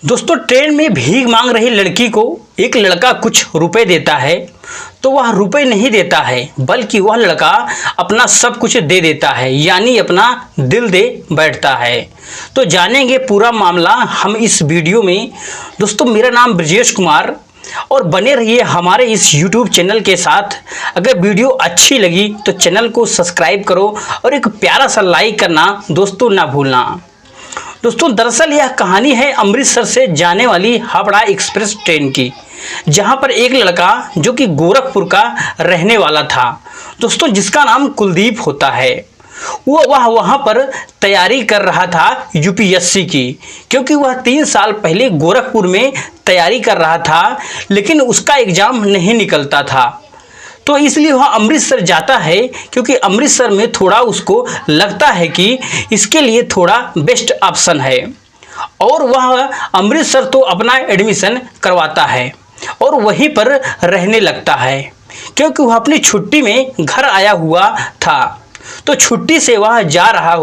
दोस्तों, ट्रेन में भीख मांग रही लड़की को एक लड़का कुछ रुपए देता है तो वह रुपए नहीं देता है, बल्कि वह लड़का अपना सब कुछ दे देता है, यानी अपना दिल दे बैठता है। तो जानेंगे पूरा मामला हम इस वीडियो में। दोस्तों, मेरा नाम ब्रजेश कुमार और बने रहिए हमारे इस YouTube चैनल के साथ। अगर वीडियो अच्छी लगी तो चैनल को सब्सक्राइब करो और एक प्यारा सा लाइक करना दोस्तों ना भूलना। दोस्तों, दरअसल यह कहानी है अमृतसर से जाने वाली हावड़ा एक्सप्रेस ट्रेन की, जहां पर एक लड़का जो कि गोरखपुर का रहने वाला था दोस्तों, जिसका नाम कुलदीप होता है। वह वहां पर तैयारी कर रहा था यूपीएससी की, क्योंकि वह 3 साल पहले गोरखपुर में तैयारी कर रहा था, लेकिन उसका एग्ज़ाम नहीं निकलता था। तो इसलिए वह अमृतसर जाता है, क्योंकि अमृतसर में थोड़ा उसको लगता है कि इसके लिए थोड़ा बेस्ट ऑप्शन है। और वह अमृतसर तो अपना एडमिशन करवाता है और वहीं पर रहने लगता है, क्योंकि वह अपनी छुट्टी में घर आया हुआ था। तो छुट्टी से वह जा रहा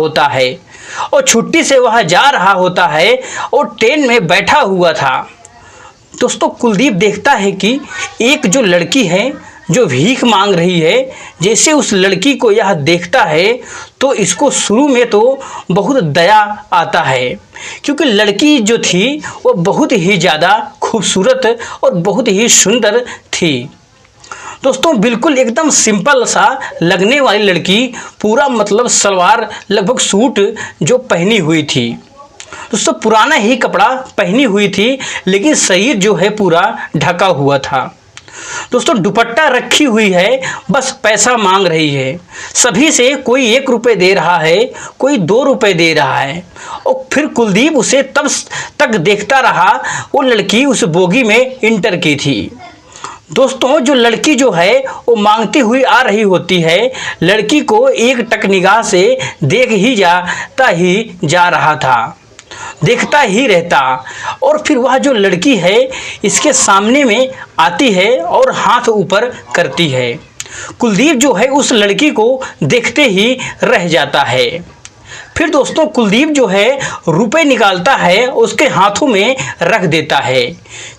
होता है और ट्रेन में बैठा हुआ था। दोस्तों, कुलदीप देखता है कि एक जो लड़की है जो भीख मांग रही है, जैसे उस लड़की को यह देखता है तो इसको शुरू में तो बहुत दया आता है, क्योंकि लड़की जो थी वो बहुत ही ज़्यादा खूबसूरत और बहुत ही सुंदर थी। दोस्तों, बिल्कुल एकदम सिंपल सा लगने वाली लड़की, पूरा मतलब सलवार लगभग सूट जो पहनी हुई थी। दोस्तों, पुराना ही कपड़ा पहनी हुई थी, लेकिन शरीर जो है पूरा ढका हुआ था। दोस्तों, दुपट्टा रखी हुई है, बस पैसा मांग रही है सभी से। कोई 1 रुपये दे रहा है, कोई 2 रुपये दे रहा है। और फिर कुलदीप उसे तब तक देखता रहा। वो लड़की उस बोगी में इंटर की थी। दोस्तों, जो लड़की जो है वो मांगती हुई आ रही होती है, लड़की को एक टक निगाह से देख ही जा रहा था, देखता ही रहता। और फिर वह जो लड़की है इसके सामने में आती है और हाथ ऊपर करती है। कुलदीप जो है उस लड़की को देखते ही रह जाता है। फिर दोस्तों, कुलदीप जो है रुपए निकालता है, उसके हाथों में रख देता है,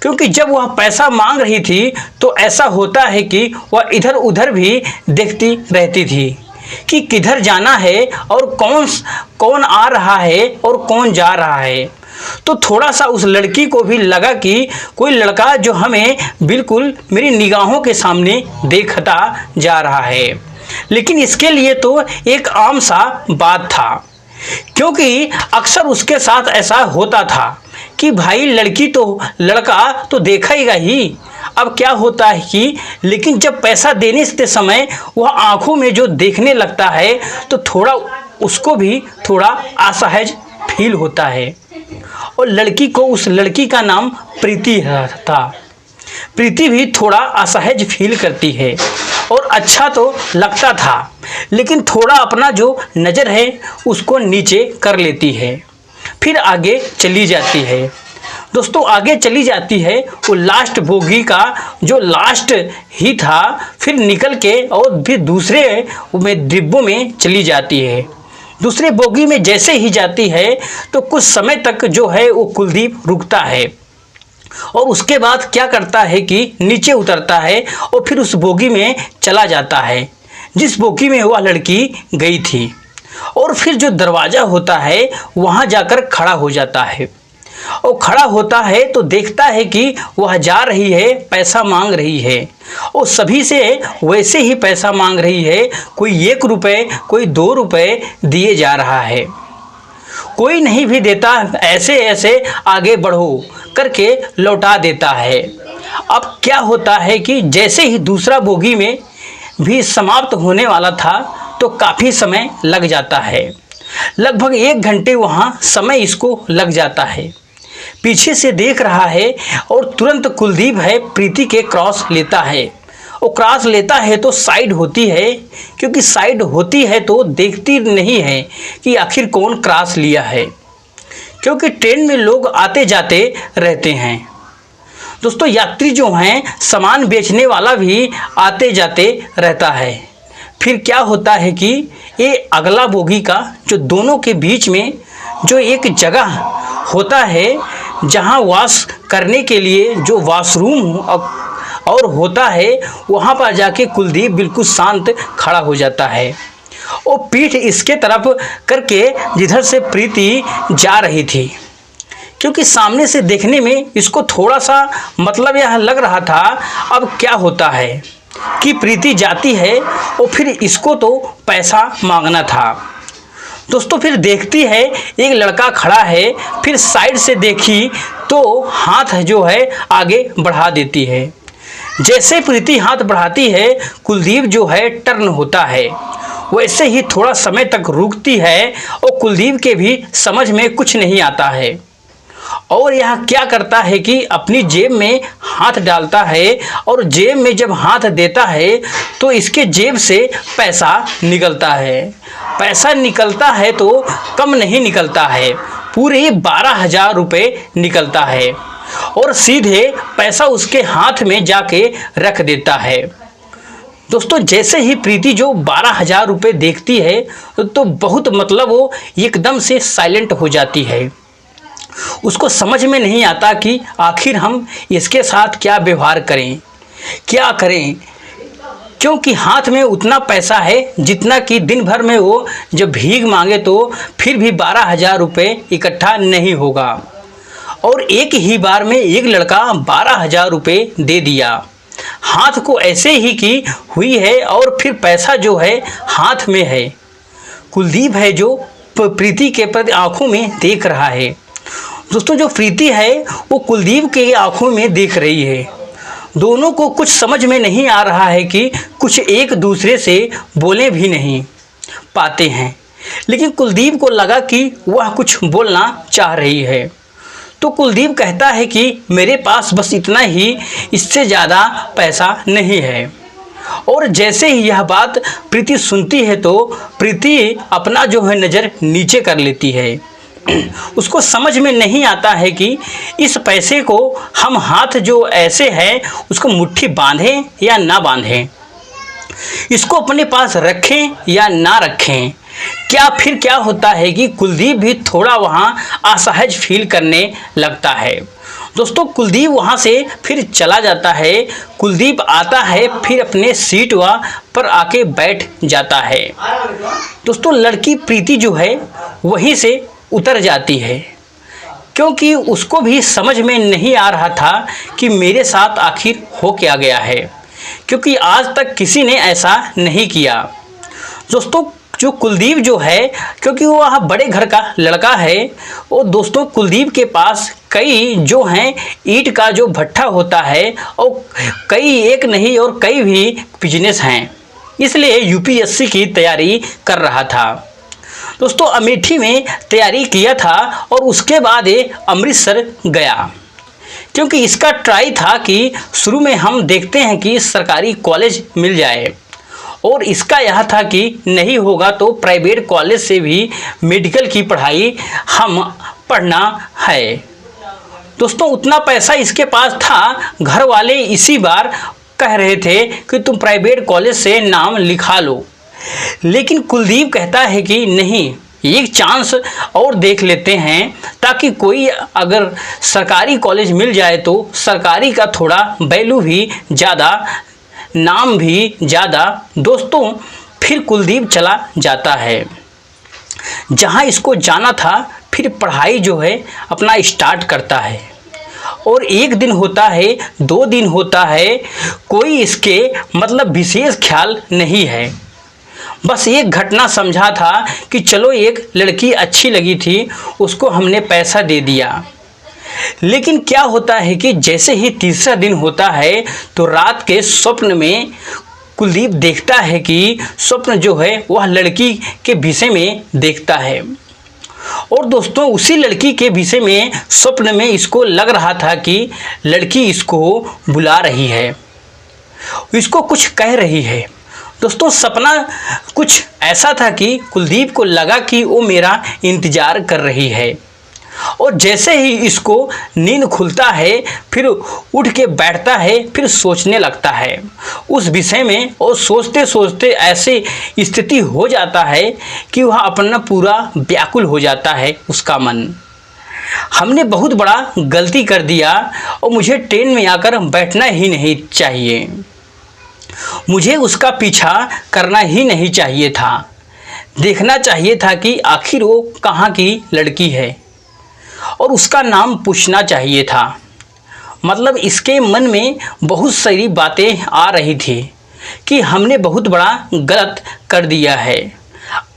क्योंकि जब वह पैसा मांग रही थी तो ऐसा होता है कि वह इधर उधर भी देखती रहती थी कि किधर जाना है और कौन आ रहा है और कौन जा रहा है। तो थोड़ा सा उस लड़की को भी लगा कि कोई लड़का जो हमें बिल्कुल मेरी निगाहों के सामने देखता जा रहा है। लेकिन इसके लिए तो एक आम सा बात था, क्योंकि अक्सर उसके साथ ऐसा होता था कि भाई लड़का तो देखेगा ही। अब क्या होता है कि लेकिन जब पैसा देने के समय वह आंखों में जो देखने लगता है तो थोड़ा उसको भी थोड़ा असहज फील होता है। और लड़की को, उस लड़की का नाम प्रीति था। प्रीति भी थोड़ा असहज फील करती है और अच्छा तो लगता था, लेकिन थोड़ा अपना जो नज़र है उसको नीचे कर लेती है। फिर आगे चली जाती है। दोस्तों, आगे चली जाती है। वो लास्ट बोगी का जो लास्ट ही था, फिर निकल के और फिर दूसरे में डिब्बों में चली जाती है। दूसरे बोगी में जैसे ही जाती है तो कुछ समय तक जो है वो कुलदीप रुकता है और उसके बाद क्या करता है कि नीचे उतरता है और फिर उस बोगी में चला जाता है जिस बोगी में वह लड़की गई थी। और फिर जो दरवाज़ा होता है वहाँ जाकर खड़ा हो जाता है। और खड़ा होता है तो देखता है कि वह जा रही है, पैसा मांग रही है और सभी से वैसे ही पैसा मांग रही है। कोई 1 रुपये, कोई 2 रुपये दिए जा रहा है, कोई नहीं भी देता, ऐसे आगे बढ़ो करके लौटा देता है। अब क्या होता है कि जैसे ही दूसरा बोगी में भी समाप्त होने वाला था तो काफ़ी समय लग जाता है। लगभग 1 घंटे वहाँ समय इसको लग जाता है। पीछे से देख रहा है और तुरंत कुलदीप है प्रीति के क्रॉस लेता है। वो क्रॉस लेता है तो साइड होती है, क्योंकि साइड होती है तो देखती नहीं है कि आखिर कौन क्रॉस लिया है, क्योंकि ट्रेन में लोग आते जाते रहते हैं। दोस्तों, यात्री जो हैं, सामान बेचने वाला भी आते जाते रहता है। फिर क्या होता है कि ये अगला बोगी का जो दोनों के बीच में जो एक जगह होता है जहाँ वॉश करने के लिए जो वॉशरूम और होता है वहाँ पर जाके कुलदीप बिल्कुल शांत खड़ा हो जाता है और पीठ इसके तरफ करके जिधर से प्रीति जा रही थी, क्योंकि सामने से देखने में इसको थोड़ा सा मतलब यह लग रहा था अब क्या होता है कि प्रीति जाती है और फिर इसको तो पैसा मांगना था। दोस्तों फिर देखती है एक लड़का खड़ा है, फिर साइड से देखी तो हाथ जो है आगे बढ़ा देती है। जैसे प्रीति हाथ बढ़ाती है कुलदीप जो है टर्न होता है, वैसे ही थोड़ा समय तक रुकती है और कुलदीप के भी समझ में कुछ नहीं आता है और यह क्या करता है कि अपनी जेब में हाथ डालता है और जेब में जब हाथ देता है तो इसके जेब से पैसा निकलता है। पैसा निकलता है तो कम नहीं निकलता है, पूरे 12,000 रुपये निकलता है और सीधे पैसा उसके हाथ में जाके रख देता है। दोस्तों जैसे ही प्रीति जो 12,000 रुपये देखती है तो बहुत मतलब वो एकदम से साइलेंट हो जाती है। उसको समझ में नहीं आता कि आखिर हम इसके साथ क्या व्यवहार करें, क्या करें, क्योंकि हाथ में उतना पैसा है जितना कि दिन भर में वो जब भीख मांगे तो फिर भी 12,000 रुपये इकट्ठा नहीं होगा और एक ही बार में एक लड़का 12,000 रुपये दे दिया। हाथ को ऐसे ही की हुई है और फिर पैसा जो है हाथ में है। कुलदीप है जो प्रीति के प्रति आंखों में देख रहा है। दोस्तों जो प्रीति है वो कुलदीप के आंखों में देख रही है। दोनों को कुछ समझ में नहीं आ रहा है कि कुछ एक दूसरे से बोले भी नहीं पाते हैं, लेकिन कुलदीप को लगा कि वह कुछ बोलना चाह रही है। तो कुलदीप कहता है कि मेरे पास बस इतना ही, इससे ज़्यादा पैसा नहीं है। और जैसे ही यह बात प्रीति सुनती है तो प्रीति अपना जो है नज़र नीचे कर लेती है। उसको समझ में नहीं आता है कि इस पैसे को हम हाथ जो ऐसे है उसको मुट्ठी बांधें या ना बांधें, इसको अपने पास रखें या ना रखें। क्या होता है कि कुलदीप भी थोड़ा वहाँ असहज फील करने लगता है। दोस्तों कुलदीप वहाँ से फिर चला जाता है। कुलदीप आता है फिर अपने सीट पर आके बैठ जाता है। दोस्तों लड़की प्रीति जो है वहीं से उतर जाती है, क्योंकि उसको भी समझ में नहीं आ रहा था कि मेरे साथ आखिर हो क्या गया है, क्योंकि आज तक किसी ने ऐसा नहीं किया। दोस्तों जो कुलदीप जो है, क्योंकि वह बड़े घर का लड़का है और दोस्तों कुलदीप के पास कई जो हैं ईंट का जो भट्ठा होता है और कई एक नहीं और कई भी बिजनेस हैं, इसलिए यूपीएससी की तैयारी कर रहा था। दोस्तों अमेठी में तैयारी किया था और उसके बाद ये अमृतसर गया, क्योंकि इसका ट्राई था कि शुरू में हम देखते हैं कि सरकारी कॉलेज मिल जाए, और इसका यह था कि नहीं होगा तो प्राइवेट कॉलेज से भी मेडिकल की पढ़ाई हम पढ़ना है। दोस्तों उतना पैसा इसके पास था, घर वाले इसी बार कह रहे थे कि तुम प्राइवेट कॉलेज से नाम लिखा लो, लेकिन कुलदीप कहता है कि नहीं, एक चांस और देख लेते हैं, ताकि कोई अगर सरकारी कॉलेज मिल जाए तो सरकारी का थोड़ा वैल्यू भी ज़्यादा, नाम भी ज़्यादा। दोस्तों फिर कुलदीप चला जाता है जहां इसको जाना था, फिर पढ़ाई जो है अपना स्टार्ट करता है। और एक दिन होता है, 2 दिन होता है, कोई इसके मतलब विशेष ख्याल नहीं है। बस एक घटना समझा था कि चलो एक लड़की अच्छी लगी थी, उसको हमने पैसा दे दिया। लेकिन क्या होता है कि जैसे ही तीसरा दिन होता है तो रात के स्वप्न में कुलदीप देखता है कि स्वप्न जो है वह लड़की के विषय में देखता है। और दोस्तों उसी लड़की के विषय में स्वप्न में इसको लग रहा था कि लड़की इसको बुला रही है, इसको कुछ कह रही है। दोस्तों सपना कुछ ऐसा था कि कुलदीप को लगा कि वो मेरा इंतज़ार कर रही है, और जैसे ही इसको नींद खुलता है फिर उठ के बैठता है, फिर सोचने लगता है उस विषय में, और सोचते सोचते ऐसी स्थिति हो जाता है कि वह अपना पूरा व्याकुल हो जाता है उसका मन। हमने बहुत बड़ा गलती कर दिया और मुझे ट्रेन में आकर बैठना ही नहीं चाहिए। मुझे उसका पीछा करना ही नहीं चाहिए था। देखना चाहिए था कि आखिर वो कहाँ की लड़की है और उसका नाम पूछना चाहिए था। मतलब इसके मन में बहुत सारी बातें आ रही थी कि हमने बहुत बड़ा गलत कर दिया है।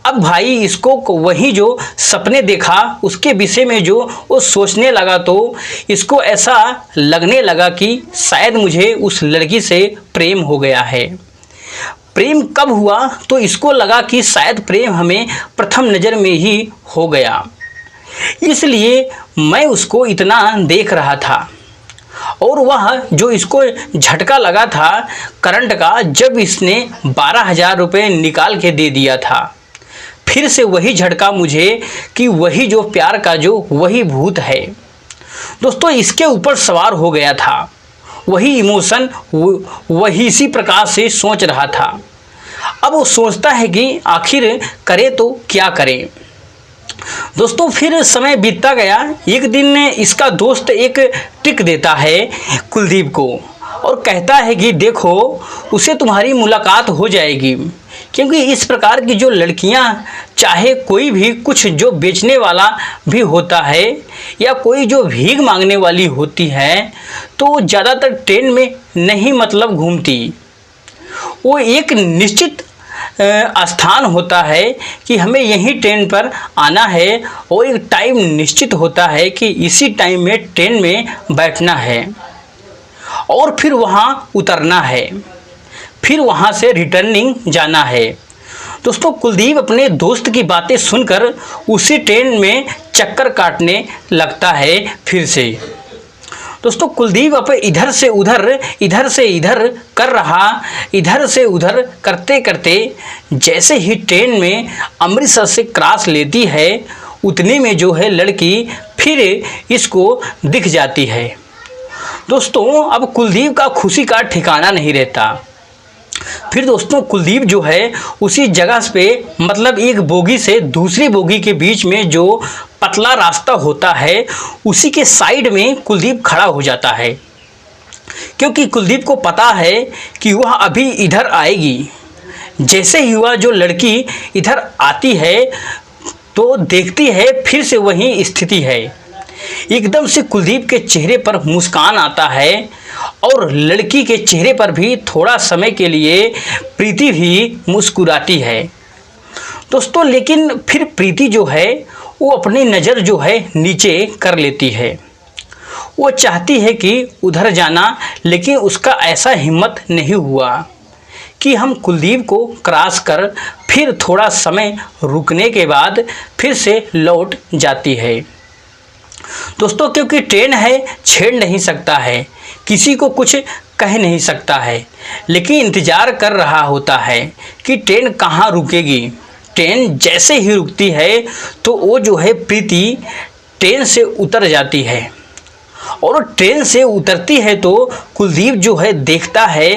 अब भाई इसको वही जो सपने देखा उसके विषय में जो वो सोचने लगा तो इसको ऐसा लगने लगा कि शायद मुझे उस लड़की से प्रेम हो गया है। प्रेम कब हुआ तो इसको लगा कि शायद प्रेम हमें प्रथम नज़र में ही हो गया, इसलिए मैं उसको इतना देख रहा था। और वह जो इसको झटका लगा था करंट का, जब इसने 12,000 रुपये निकाल के दे दिया था, फिर से वही झटका मुझे कि वही जो प्यार का जो वही भूत है दोस्तों इसके ऊपर सवार हो गया था। वही इमोशन वही इसी प्रकार से सोच रहा था। अब वो सोचता है कि आखिर करे तो क्या करे। दोस्तों फिर समय बीतता गया। एक दिन इसका दोस्त एक ट्रिक देता है कुलदीप को और कहता है कि देखो उसे तुम्हारी मुलाकात हो जाएगी, क्योंकि इस प्रकार की जो लड़कियां, चाहे कोई भी कुछ जो बेचने वाला भी होता है या कोई जो भीख मांगने वाली होती है, तो ज़्यादातर ट्रेन में नहीं मतलब घूमती। वो एक निश्चित स्थान होता है कि हमें यही ट्रेन पर आना है और एक टाइम निश्चित होता है कि इसी टाइम में ट्रेन में बैठना है और फिर वहाँ उतरना है, फिर वहाँ से रिटर्निंग जाना है। दोस्तों कुलदीप अपने दोस्त की बातें सुनकर उसी ट्रेन में चक्कर काटने लगता है फिर से। दोस्तों कुलदीप अब इधर से इधर कर रहा, इधर से उधर करते करते जैसे ही ट्रेन में अमृतसर से क्रॉस लेती है उतने में जो है लड़की फिर इसको दिख जाती है। दोस्तों अब कुलदीप का खुशी का ठिकाना नहीं रहता। फिर दोस्तों कुलदीप जो है उसी जगह पे मतलब एक बोगी से दूसरी बोगी के बीच में जो पतला रास्ता होता है उसी के साइड में कुलदीप खड़ा हो जाता है, क्योंकि कुलदीप को पता है कि वह अभी इधर आएगी। जैसे ही वह जो लड़की इधर आती है तो देखती है फिर से वही स्थिति है। एकदम से कुलदीप के चेहरे पर मुस्कान आता है और लड़की के चेहरे पर भी थोड़ा समय के लिए प्रीति भी मुस्कुराती है। दोस्तों लेकिन फिर प्रीति जो है वो अपनी नज़र जो है नीचे कर लेती है। वो चाहती है कि उधर जाना, लेकिन उसका ऐसा हिम्मत नहीं हुआ कि हम कुलदीप को क्रॉस कर फिर थोड़ा समय रुकने के बाद फिर से लौट जाती है। दोस्तों क्योंकि ट्रेन है, छेड़ नहीं सकता है, किसी को कुछ कह नहीं सकता है, लेकिन इंतज़ार कर रहा होता है कि ट्रेन कहाँ रुकेगी। ट्रेन जैसे ही रुकती है तो वो जो है प्रीति ट्रेन से उतर जाती है और ट्रेन से उतरती है तो कुलदीप जो है देखता है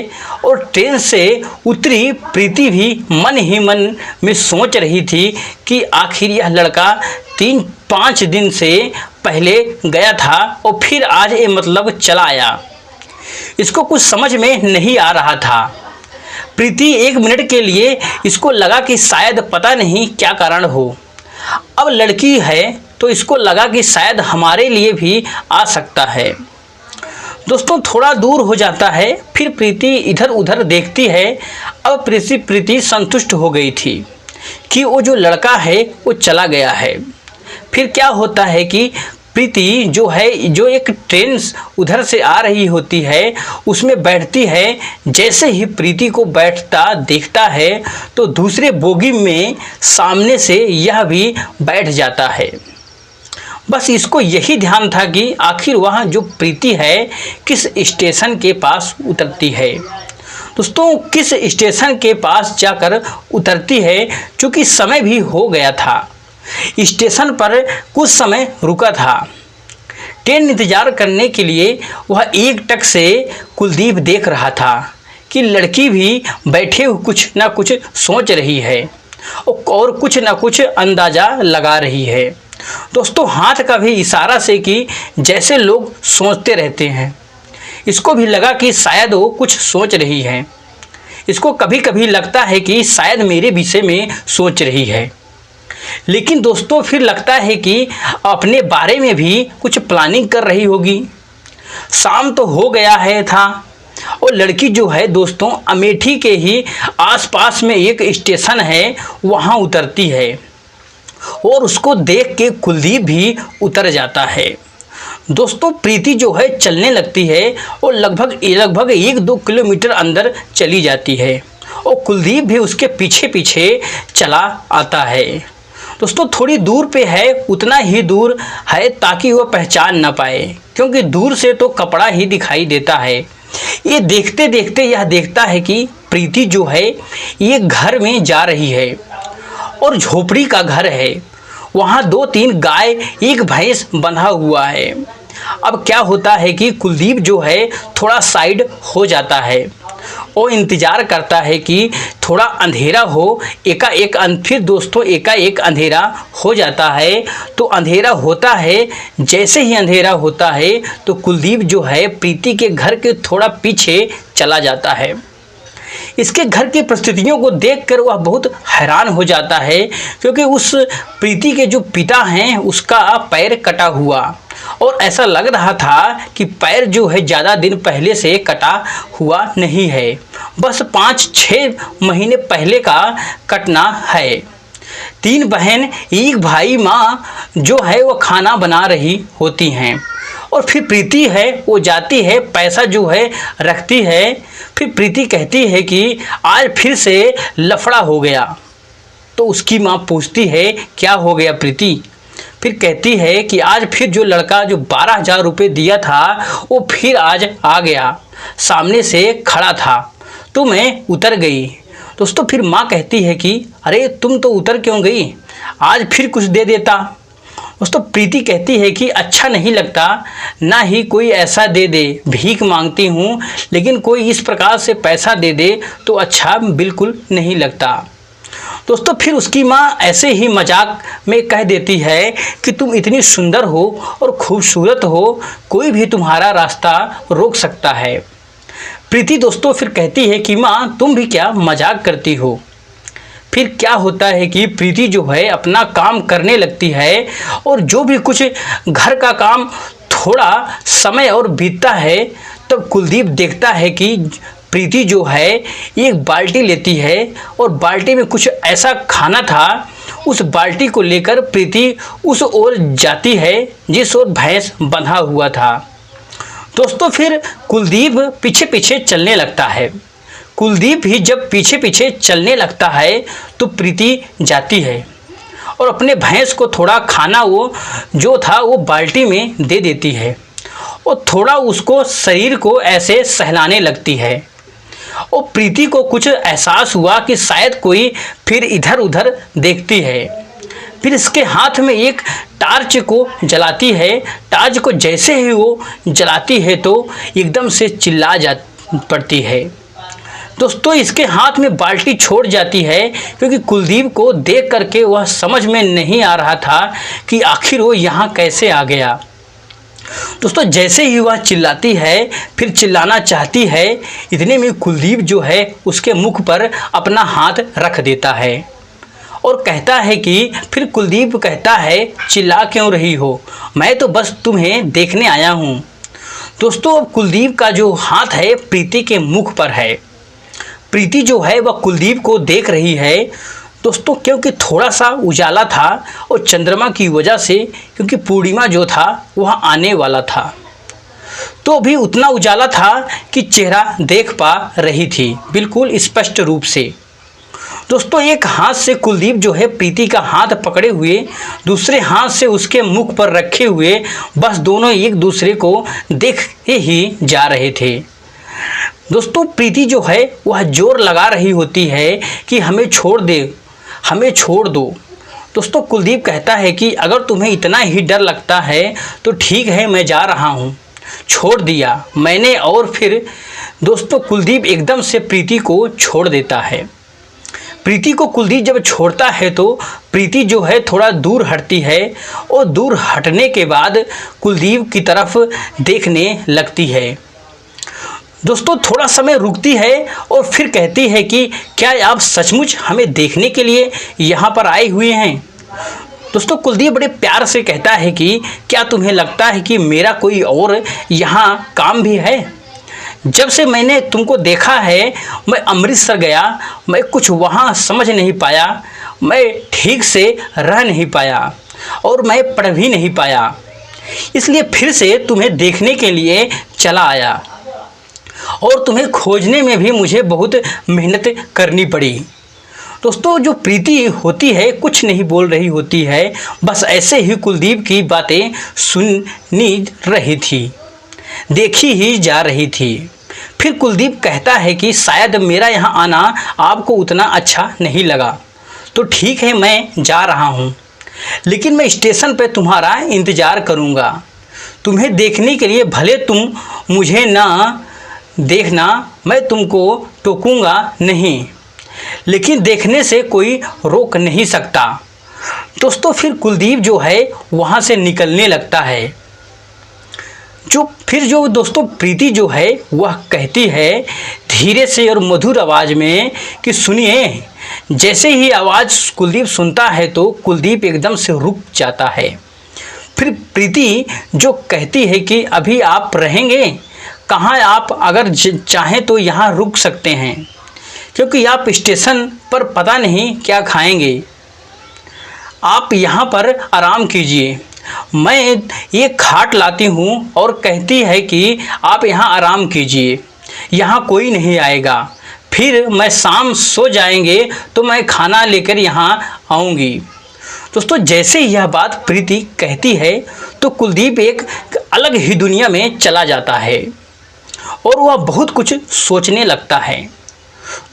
और ट्रेन से उतरी प्रीति भी मन ही मन में सोच रही थी कि आखिर यह लड़का 3-5 दिन से पहले गया था और फिर आज ये मतलब चला आया। इसको कुछ समझ में नहीं आ रहा था। प्रीति 1 मिनट के लिए इसको लगा कि शायद पता नहीं क्या कारण हो। अब लड़की है तो इसको लगा कि शायद हमारे लिए भी आ सकता है। दोस्तों थोड़ा दूर हो जाता है, फिर प्रीति इधर उधर देखती है। अब प्रीति संतुष्ट हो गई थी कि वो जो लड़का है वो चला गया है। फिर क्या होता है कि प्रीति जो है जो एक ट्रेन उधर से आ रही होती है उसमें बैठती है। जैसे ही प्रीति को बैठता देखता है तो दूसरे बोगी में सामने से यह भी बैठ जाता है। बस इसको यही ध्यान था कि आखिर वह जो प्रीति है किस स्टेशन के पास उतरती है। दोस्तों किस स्टेशन के पास जाकर उतरती है, क्योंकि समय भी हो गया था। स्टेशन पर कुछ समय रुका था। ट्रेन इंतजार करने के लिए वह एकटक से कुलदीप देख रहा था कि लड़की भी बैठे हुए कुछ ना कुछ सोच रही है और कुछ ना कुछ अंदाज़ा लगा रही है। दोस्तों हाथ का भी इशारा से कि जैसे लोग सोचते रहते हैं। इसको भी लगा कि शायद वो कुछ सोच रही है। इसको कभी कभी लगता है कि शायद मेरे विषय में सोच रही है, लेकिन दोस्तों फिर लगता है कि अपने बारे में भी कुछ प्लानिंग कर रही होगी। शाम तो हो गया है था और लड़की जो है दोस्तों अमेठी के ही आसपास में एक स्टेशन है वहाँ उतरती है और उसको देख के कुलदीप भी उतर जाता है। दोस्तों प्रीति जो है चलने लगती है और लगभग 1-2 किलोमीटर अंदर चली जाती है और कुलदीप भी उसके पीछे पीछे चला आता है। दोस्तों थोड़ी दूर पे है, उतना ही दूर है ताकि वह पहचान ना पाए, क्योंकि दूर से तो कपड़ा ही दिखाई देता है। ये देखते देखते यह देखता है कि प्रीति जो है ये घर में जा रही है और झोपड़ी का घर है। वहाँ 2-3 गाय, एक भैंस बंधा हुआ है। अब क्या होता है कि कुलदीप जो है थोड़ा साइड हो जाता है और इंतज़ार करता है कि थोड़ा अंधेरा हो। फिर दोस्तों एकाएक अंधेरा हो जाता है। तो अंधेरा होता है, जैसे ही अंधेरा होता है तो कुलदीप जो है प्रीति के घर के थोड़ा पीछे चला जाता है। इसके घर की परिस्थितियों को देखकर वह बहुत हैरान हो जाता है, क्योंकि उस प्रीति के जो पिता हैं उसका पैर कटा हुआ और ऐसा लग रहा था कि पैर जो है ज़्यादा दिन पहले से कटा हुआ नहीं है, बस 5-6 महीने पहले का कटना है। 3 बहन, 1 भाई, माँ जो है वो खाना बना रही होती हैं और फिर प्रीति है वो जाती है, पैसा जो है रखती है। फिर प्रीति कहती है कि आज फिर से लफड़ा हो गया। तो उसकी माँ पूछती है क्या हो गया प्रीति? फिर कहती है कि आज फिर जो लड़का जो 12,000 रुपये दिया था वो फिर आज आ गया, सामने से खड़ा था तो मैं उतर गई। दोस्तों फिर माँ कहती है कि अरे तुम तो उतर क्यों गई, आज फिर कुछ दे देता। दोस्तों प्रीति कहती है कि अच्छा नहीं लगता, ना ही कोई ऐसा दे दे, भीख मांगती हूँ, लेकिन कोई इस प्रकार से पैसा दे दे तो अच्छा बिल्कुल नहीं लगता। दोस्तों फिर उसकी माँ ऐसे ही मजाक में कह देती है कि तुम इतनी सुंदर हो और खूबसूरत हो, कोई भी तुम्हारा रास्ता रोक सकता है। प्रीति दोस्तों फिर कहती है कि माँ तुम भी क्या मजाक करती हो। फिर क्या होता है कि प्रीति जो है अपना काम करने लगती है और जो भी कुछ घर का काम थोड़ा समय और बीतता है, तब कुलदीप देखता है कि प्रीति जो है एक बाल्टी लेती है और बाल्टी में कुछ ऐसा खाना था, उस बाल्टी को लेकर प्रीति उस ओर जाती है जिस ओर भैंस बंधा हुआ था। दोस्तों फिर कुलदीप पीछे पीछे चलने लगता है। कुलदीप भी जब पीछे पीछे चलने लगता है तो प्रीति जाती है और अपने भैंस को थोड़ा खाना वो जो था वो बाल्टी में दे देती है और थोड़ा उसको शरीर को ऐसे सहलाने लगती है। और प्रीति को कुछ एहसास हुआ कि शायद कोई फिर इधर उधर देखती है। फिर इसके हाथ में एक टार्च को जलाती है। टार्च को जैसे ही वो जलाती है तो एकदम से चिल्ला जा पड़ती है। दोस्तों इसके हाथ में बाल्टी छोड़ जाती है, क्योंकि कुलदीप को देख करके वह समझ में नहीं आ रहा था कि आखिर वो यहाँ कैसे आ गया। दोस्तों जैसे ही वह चिल्लाती है, फिर चिल्लाना चाहती है, इतने में कुलदीप जो है उसके मुख पर अपना हाथ रख देता है और कहता है कि फिर कुलदीप कहता है चिल्ला क्यों रही हो, मैं तो बस तुम्हें देखने आया हूँ। दोस्तों अब कुलदीप का जो हाथ है प्रीति के मुख पर है। प्रीति जो है वह कुलदीप को देख रही है। दोस्तों क्योंकि थोड़ा सा उजाला था और चंद्रमा की वजह से, क्योंकि पूर्णिमा जो था वह आने वाला था, तो भी उतना उजाला था कि चेहरा देख पा रही थी बिल्कुल स्पष्ट रूप से। दोस्तों एक हाथ से कुलदीप जो है प्रीति का हाथ पकड़े हुए, दूसरे हाथ से उसके मुख पर रखे हुए बस दोनों एक दूसरे को देख ही जा रहे थे। दोस्तों प्रीति जो है वह जोर लगा रही होती है कि हमें छोड़ दे, हमें छोड़ दो। दोस्तों कुलदीप कहता है कि अगर तुम्हें इतना ही डर लगता है तो ठीक है, मैं जा रहा हूँ। छोड़ दिया मैंने और फिर दोस्तों कुलदीप एकदम से प्रीति को छोड़ देता है। प्रीति को कुलदीप जब छोड़ता है तो प्रीति जो है थोड़ा दूर हटती है और दूर हटने के बाद कुलदीप की तरफ देखने लगती है। दोस्तों थोड़ा समय रुकती है और फिर कहती है कि क्या आप सचमुच हमें देखने के लिए यहाँ पर आए हुए हैं। दोस्तों कुलदीप बड़े प्यार से कहता है कि क्या तुम्हें लगता है कि मेरा कोई और यहाँ काम भी है। जब से मैंने तुमको देखा है मैं अमृतसर गया, मैं कुछ वहाँ समझ नहीं पाया, मैं ठीक से रह नहीं पाया और मैं पढ़ भी नहीं पाया, इसलिए फिर से तुम्हें देखने के लिए चला आया और तुम्हें खोजने में भी मुझे बहुत मेहनत करनी पड़ी। दोस्तों जो प्रीति होती है कुछ नहीं बोल रही होती है, बस ऐसे ही कुलदीप की बातें सुनी रही थी, देखी ही जा रही थी। फिर कुलदीप कहता है कि शायद मेरा यहाँ आना आपको उतना अच्छा नहीं लगा, तो ठीक है मैं जा रहा हूँ, लेकिन मैं स्टेशन पे तुम्हारा इंतज़ार करूँगा। तुम्हें देखने के लिए भले तुम मुझे ना देखना, मैं तुमको टोकूँगा नहीं, लेकिन देखने से कोई रोक नहीं सकता। दोस्तों फिर कुलदीप जो है वहाँ से निकलने लगता है। फिर दोस्तों प्रीति जो है वह कहती है धीरे से और मधुर आवाज़ में कि सुनिए। जैसे ही आवाज़ कुलदीप सुनता है तो कुलदीप एकदम से रुक जाता है। फिर प्रीति जो कहती है कि अभी आप रहेंगे कहाँ, आप अगर चाहें तो यहाँ रुक सकते हैं, क्योंकि आप स्टेशन पर पता नहीं क्या खाएंगे, आप यहाँ पर आराम कीजिए, मैं एक खाट लाती हूँ और कहती है कि आप यहाँ आराम कीजिए, यहाँ कोई नहीं आएगा, फिर मैं शाम सो जाएंगे तो मैं खाना लेकर यहाँ आऊँगी। दोस्तों जैसे यह बात प्रीति कहती है तो कुलदीप एक अलग ही दुनिया में चला जाता है और वह बहुत कुछ सोचने लगता है।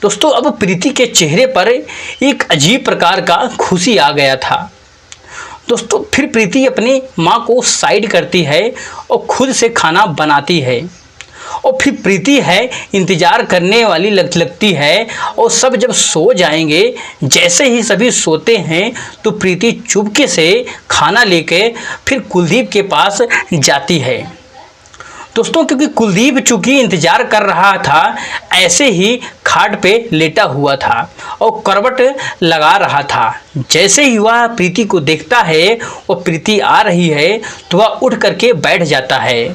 दोस्तों अब प्रीति के चेहरे पर एक अजीब प्रकार का खुशी आ गया था। दोस्तों फिर प्रीति अपनी माँ को साइड करती है और खुद से खाना बनाती है और फिर प्रीति है इंतज़ार करने वाली लगती है। और सब जब सो जाएंगे, जैसे ही सभी सोते हैं तो प्रीति चुपके से खाना लेके फिर कुलदीप के पास जाती है। दोस्तों क्योंकि कुलदीप चूँकि इंतज़ार कर रहा था, ऐसे ही खाट पे लेटा हुआ था और करवट लगा रहा था। जैसे ही वह प्रीति को देखता है और प्रीति आ रही है तो वह उठ करके बैठ जाता है।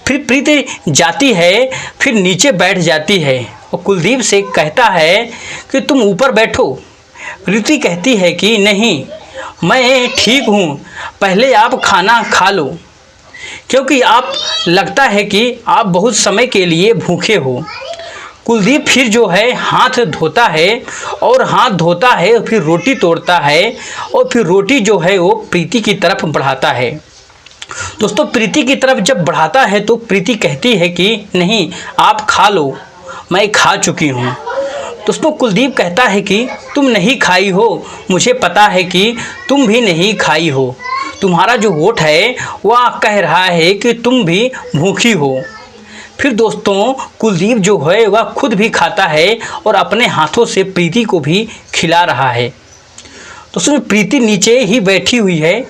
फिर प्रीति जाती है, फिर नीचे बैठ जाती है और कुलदीप से कहता है कि तुम ऊपर बैठो। प्रीति कहती है कि नहीं, मैं ठीक हूँ, पहले आप खाना खा लो, क्योंकि आप लगता है कि आप बहुत समय के लिए भूखे हो। कुलदीप फिर जो है हाथ धोता है और हाथ धोता है, फिर रोटी तोड़ता है और फिर रोटी जो है वो प्रीति की तरफ बढ़ाता है। दोस्तों प्रीति की तरफ जब बढ़ाता है तो प्रीति कहती है कि नहीं, आप खा लो, मैं खा चुकी हूँ। दोस्तों कुलदीप कहता है कि तुम नहीं खाई हो, मुझे पता है कि तुम भी नहीं खाई हो, तुम्हारा जो होठ है वह कह रहा है कि तुम भी भूखी हो। फिर दोस्तों कुलदीप जो है वह खुद भी खाता है और अपने हाथों से प्रीति को भी खिला रहा है। दोस्तों प्रीति नीचे ही बैठी हुई है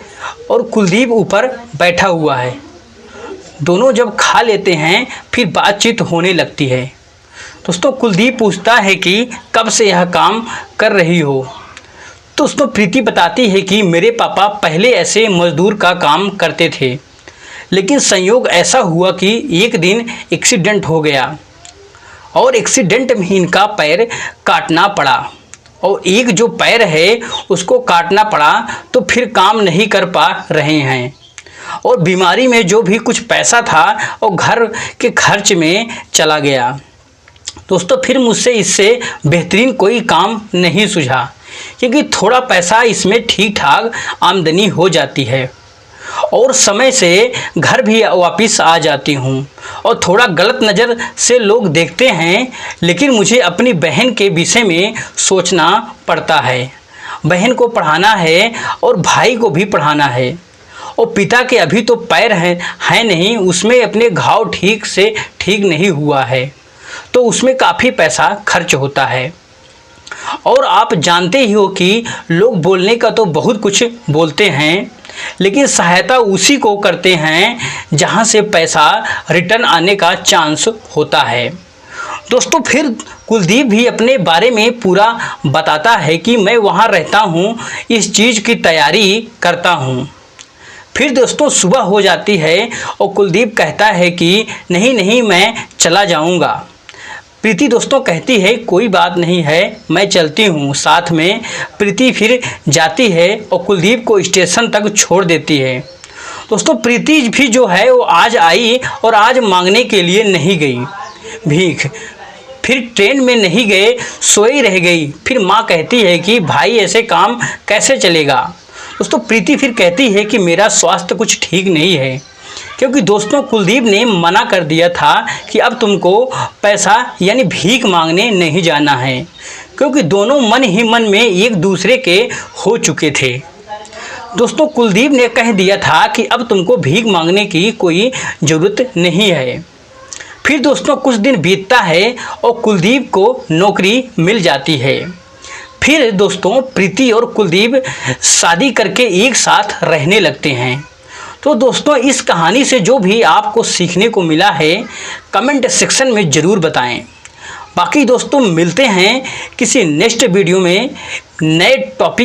और कुलदीप ऊपर बैठा हुआ है। दोनों जब खा लेते हैं फिर बातचीत होने लगती है। दोस्तों कुलदीप पूछता है कि कब से यह काम कर रही हो। तो दोस्तों प्रीति बताती है कि मेरे पापा पहले ऐसे मजदूर का काम करते थे, लेकिन संयोग ऐसा हुआ कि एक दिन एक्सीडेंट हो गया और एक्सीडेंट में इनका पैर काटना पड़ा और एक जो पैर है उसको काटना पड़ा, तो फिर काम नहीं कर पा रहे हैं और बीमारी में जो भी कुछ पैसा था और घर के खर्च में चला गया। दोस्तों फिर मुझसे इससे बेहतरीन कोई काम नहीं सूझा, क्योंकि थोड़ा पैसा इसमें ठीक ठाक आमदनी हो जाती है और समय से घर भी वापस आ जाती हूँ और थोड़ा गलत नज़र से लोग देखते हैं, लेकिन मुझे अपनी बहन के विषय में सोचना पड़ता है। बहन को पढ़ाना है और भाई को भी पढ़ाना है और पिता के अभी तो पैर हैं नहीं, उसमें अपने घाव ठीक से ठीक नहीं हुआ है, तो उसमें काफ़ी पैसा खर्च होता है। और आप जानते ही हो कि लोग बोलने का तो बहुत कुछ बोलते हैं, लेकिन सहायता उसी को करते हैं जहां से पैसा रिटर्न आने का चांस होता है। दोस्तों फिर कुलदीप भी अपने बारे में पूरा बताता है कि मैं वहां रहता हूं, इस चीज़ की तैयारी करता हूं। फिर दोस्तों सुबह हो जाती है और कुलदीप कहता है कि नहीं नहीं मैं चला जाऊंगा। प्रीति दोस्तों कहती है कोई बात नहीं है, मैं चलती हूँ साथ में। प्रीति फिर जाती है और कुलदीप को स्टेशन तक छोड़ देती है। दोस्तों प्रीति भी जो है वो आज आई और आज मांगने के लिए नहीं गई भीख, फिर ट्रेन में नहीं गए, सोई रह गई। फिर माँ कहती है कि भाई ऐसे काम कैसे चलेगा। दोस्तों प्रीति फिर कहती है कि मेरा स्वास्थ्य कुछ ठीक नहीं है, क्योंकि दोस्तों कुलदीप ने मना कर दिया था कि अब तुमको पैसा यानी भीख मांगने नहीं जाना है, क्योंकि दोनों मन ही मन में एक दूसरे के हो चुके थे। दोस्तों कुलदीप ने कह दिया था कि अब तुमको भीख मांगने की कोई ज़रूरत नहीं है। फिर दोस्तों कुछ दिन बीतता है और कुलदीप को नौकरी मिल जाती है। फिर दोस्तों प्रीति और कुलदीप शादी करके एक साथ रहने लगते हैं। तो दोस्तों इस कहानी से जो भी आपको सीखने को मिला है कमेंट सेक्शन में ज़रूर बताएं। बाकी दोस्तों मिलते हैं किसी नेक्स्ट वीडियो में नए टॉपिक